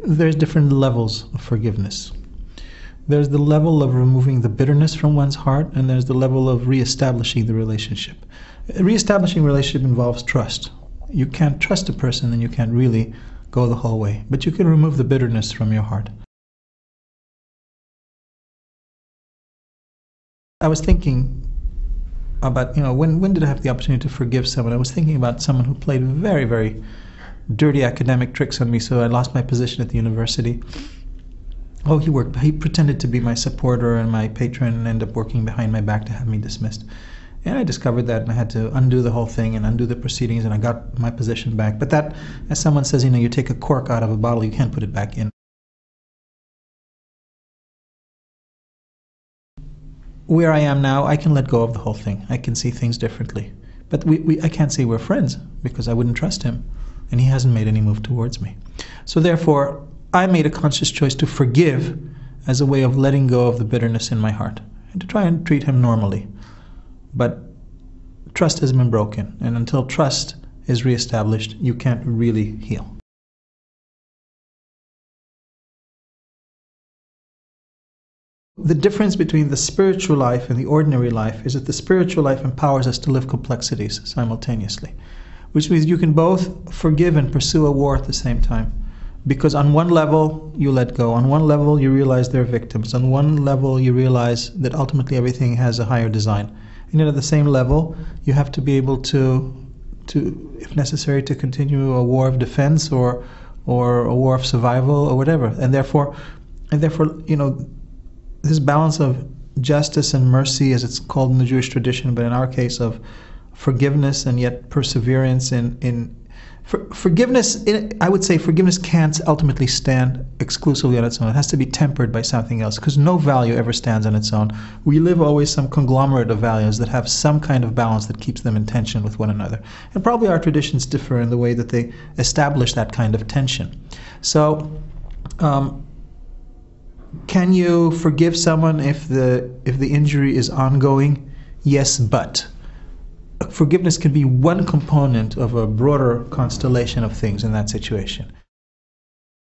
There's different levels of forgiveness. There's the level of removing the bitterness from one's heart, and there's the level of reestablishing the relationship. Reestablishing a relationship involves trust. You can't trust a person, then you can't really go the whole way. But you can remove the bitterness from your heart. I was thinking about, when did I have the opportunity to forgive someone? I was thinking about someone who played very, very dirty academic tricks on me, so I lost my position at the university. He pretended to be my supporter and my patron and ended up working behind my back to have me dismissed. And I discovered that, and I had to undo the whole thing and undo the proceedings, and I got my position back. But that, as someone says, you take a cork out of a bottle, you can't put it back in. Where I am now, I can let go of the whole thing. I can see things differently. But I can't say we're friends, because I wouldn't trust him, and he hasn't made any move towards me. So therefore, I made a conscious choice to forgive as a way of letting go of the bitterness in my heart, and to try and treat him normally. But trust has been broken, and until trust is reestablished, you can't really heal. The difference between the spiritual life and the ordinary life is that the spiritual life empowers us to live complexities simultaneously, which means you can both forgive and pursue a war at the same time. Because on one level, you let go. On one level, you realize they're victims. On one level, you realize that ultimately everything has a higher design. And at the same level, you have to be able to, if necessary, to continue a war of defense or a war of survival or whatever. And therefore, this balance of justice and mercy, as it's called in the Jewish tradition, but in our case of forgiveness and yet perseverance in forgiveness, I would say forgiveness can't ultimately stand exclusively on its own. It has to be tempered by something else, because no value ever stands on its own. We live always some conglomerate of values that have some kind of balance that keeps them in tension with one another. And probably our traditions differ in the way that they establish that kind of tension. So, can you forgive someone if the injury is ongoing? Yes, but forgiveness can be one component of a broader constellation of things in that situation.